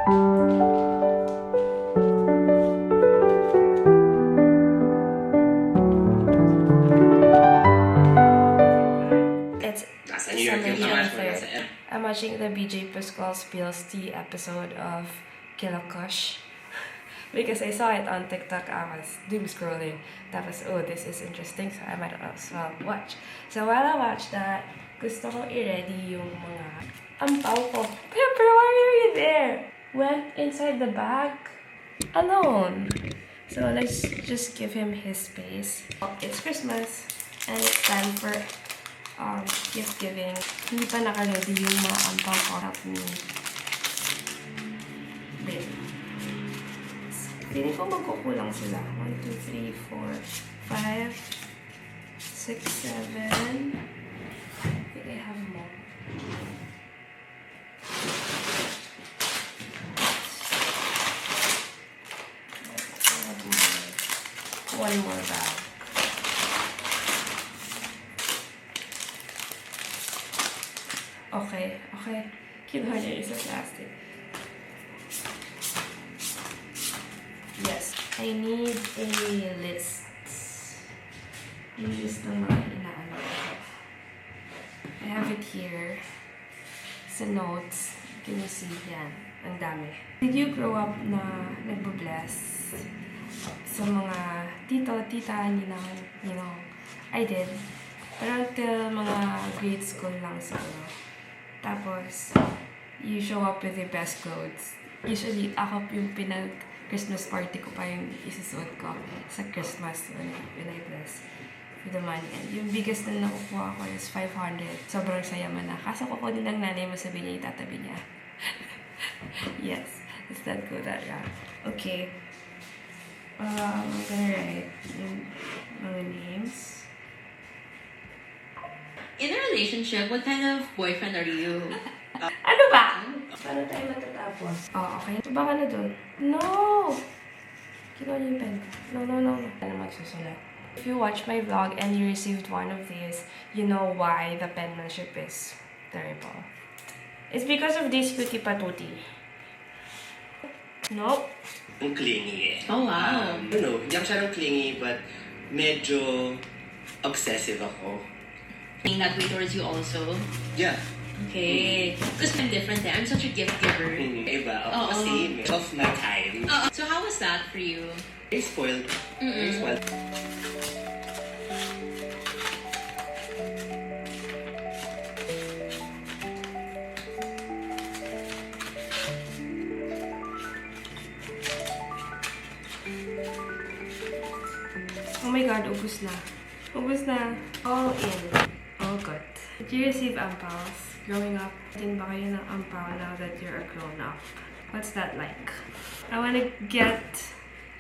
It's December 23rd. I'm watching the BJ Pascual Spills Tea episode of Kilakush because I saw it on TikTok. I was doom scrolling. That was, oh, this is interesting, so I might as well watch. So while I watch that, gusto ko i-ready yung mga ampaw ko. Pepper, why are you there? Went inside the bag alone. So let's just give him his space. It's Christmas and it's time for gift giving. Hindi pa naka-ready yung mga ampaw ko. Help me. Babe. Feeling ko magkukulang sila. 1, 2, 3, 4, 5, 6, 7. I think I have more. One more bag. Okay, okay. Kinuha niya isa plastic. Yes, I need a list. Yung list ng mga inaano. I have it here. Sa notes. Can you see? Yan. Ang dami. Did you grow up na nagbo-bless sa mga tito, tita, ninang? I did. Pero until mga grade school lang siguro. Tapos, you show up with your best clothes. Usually, ako yung Christmas party ko pa yung isusuot ko sa Christmas when I bless with the money. And yung biggest na nakukuha ko is 500. Sobrang saya man na. Kaso kukunin ng nanay mo, sabi niya, itatabi niya. Yes, it's that good at that. Okay. I'm gonna write mga names. In a relationship, what kind of boyfriend are you? Ano ba? Paano tayo matatapos? Oh, okay. Ba ka na dun? No! Kinuha niyo yung pen. No. Ano magsusulat? If you watch my vlog and you received one of these, you know why the penmanship is terrible. It's because of this cutie patuti. Nope. Ang clingy eh. Oh, wow. Hindi ako siya clingy, but medyo obsessive ako. Being that way towards you also? Yeah. Okay. Because I'm different eh. I'm such a gift giver. Iba. Ako kasi of my time. So how was that for you? Very spoiled. Very spoiled. Oh my god, ubus na. Ubus na. All in. All good. Did you receive ampals growing up? Din ba kayo ng ampal now that you're a grown-up? What's that like? I wanna get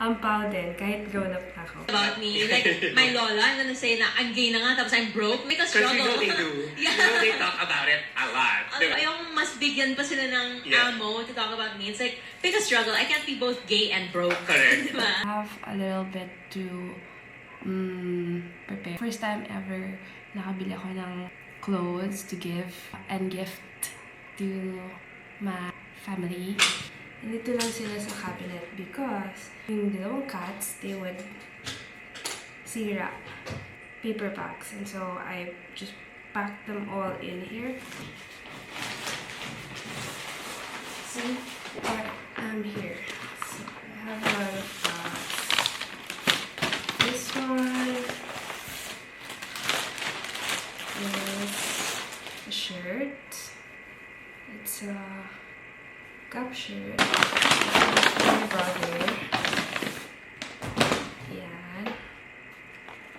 ampal din, kahit grown-up na ako. About me, like my lola, I'm gonna say na I'm gay na nga, tapos I'm broke. Make a struggle. Because you know they do. Yeah. You know they talk about it a lot. Yung mas bigyan pa sila ng ammo to talk about me. It's like, pick a struggle. I can't be both gay and broke. Correct. Diba? I have a little bit to prepare. First time ever nakabili ako ng clothes to give and gift to my family. Nandito lang sila sa cabinet because yung dalawang cats, they would syrup paper bags. And so I just packed them all in here. See? I'm here. So I have a lot of bags. This one is a shirt. It's a cup shirt. It's my brother. Yan.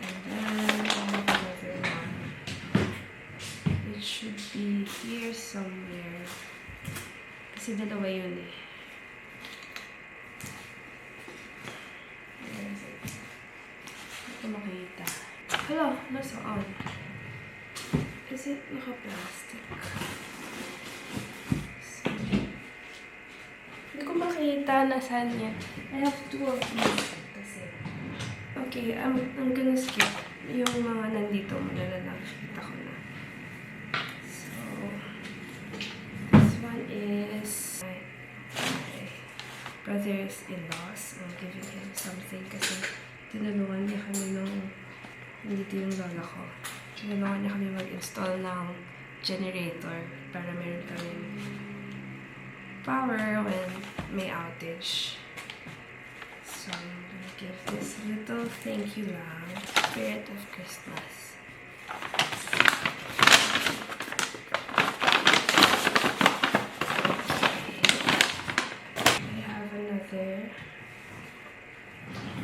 And then I have another one. It should be here somewhere. Kasi dalawa yun eh. Where is it? Hindi ko makita. Hala, nasaan? Is it naka-plastic? Hindi ko makita nasaan yan. I have two of these. Kasi. Okay, I'm gonna skip yung mga nandito. Malalang kita ko na. So, this one is brothers-in-laws. I'm giving him something kasi tinulungan niya kami nung nandito yung lola ko. Tinulungan niya kami mag-install ng generator para meron kami power when may outage. So, I'm gonna give this little thank you lang. Spirit of Christmas. I have another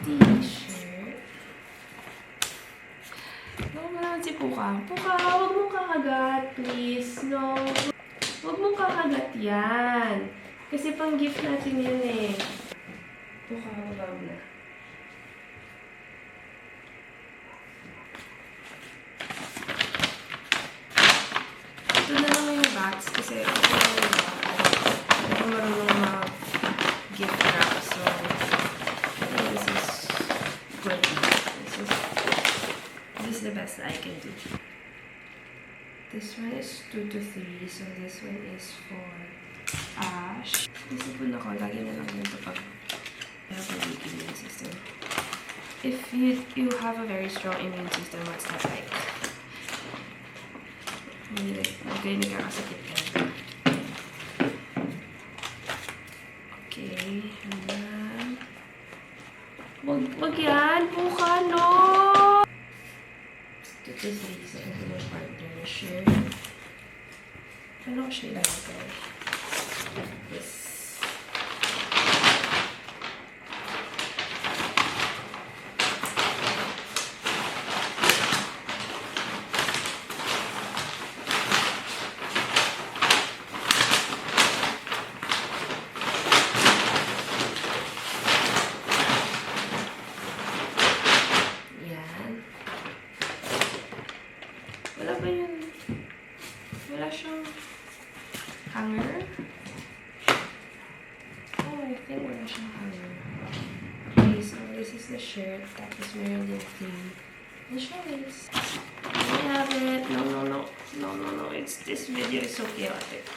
t-shirt. No, wala si Puka. Puka, huwag mong kakagat, please. No. Huwag mong kakagat yan. Kasi pang gift natin yan eh. Puka, baba mo na. Ito na lang yung box kasi ito na yung box. Ako marunong mag-gift wrap. So, this is good. This is the best I can do. This one is 2 to 3. So, this one is for Ash. Isipon ako, lagi na lang yun kapag I have a weak immune system. If you have a very strong immune system, what's that like? Okay, nagkakasakit ka. Okay, and then... Wag yan! Puka, no! Ito to 3 sa ito ng partner shirt. Ano ko siya ilalagay? This. Wala ba yun? Wala siyang hanger? Oh, I think wala siyang hanger. Okay, so this is the shirt. Tapos meron din thing. The shorts. I have it. No. This video is so chaotic.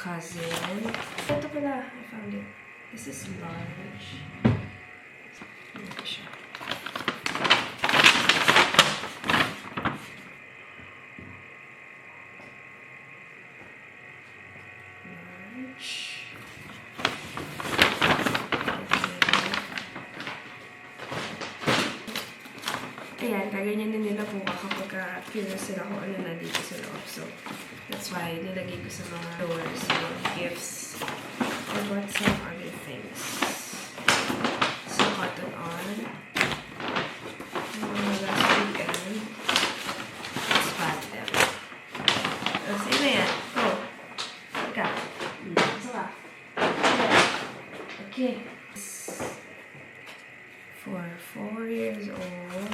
Cousin. Ito pala, I found it. This is large. Ito siya. Large. Ayan, kaganyan din nila po kapag curious sila kung ano nandito sa loob. So, that's why nilagay ko sa mga doors, gifts. I bought some other things. Some cotton on. Last weekend. Let's pat them. Sa'yo na yan. Go. Ika. Saka. Okay. For 4 years old.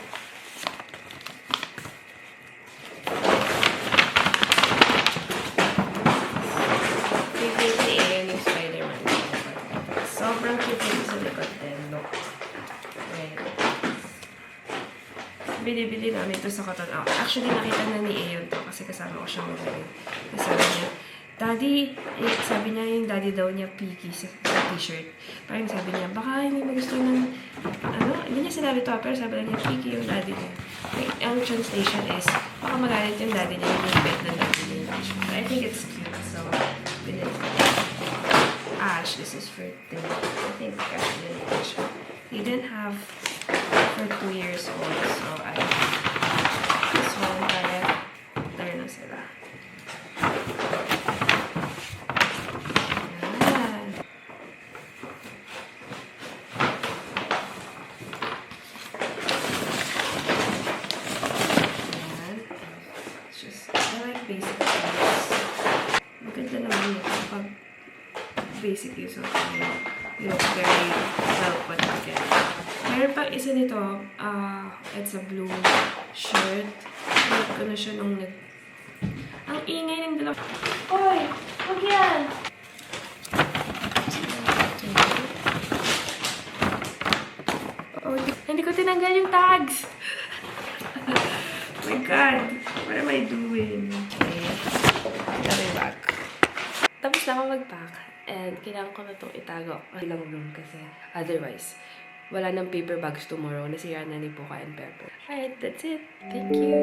Sobrang cute nito sa likod din. Look. Right. Bili-bili namin ito sa Cotton On. Actually, nakita na ni Ayon to kasi kasama ko siya mag-bili. Sabi niya, Daddy, sabi niya yung daddy daw niya picky sa t-shirt. Parang sabi niya, baka hindi mo gusto ng, hindi niya sinabi to, pero sabi niya, picky yung daddy niya. Ang translation is, baka magalit yung daddy niya, yung bait ng daddy niya yung t-shirt. I think it's cute, so, binili ko. Ash, this is for them. I think Ash didn't Ash. He didn't have for 2 years old, so I this one para learn na sila. Ayan. Ayan. It's just, I like basic things. Maganda naman yun kapag basic use of, you know, very well put together. isa nito, it's a blue shirt. Like ko na siya nung Ang ingay ng dalawa. Hoy! Huwag yan! Oh, hindi ko tinanggal yung tags! Oh my God! What am I doing? Okay. Got it back. Tapos na ako mag-pack. And kailangan ko na itong itago. Ilang room kasi. Otherwise, wala nang paper bags tomorrow. Nasira na ni Puka and Pepper. Alright, that's it. Thank you!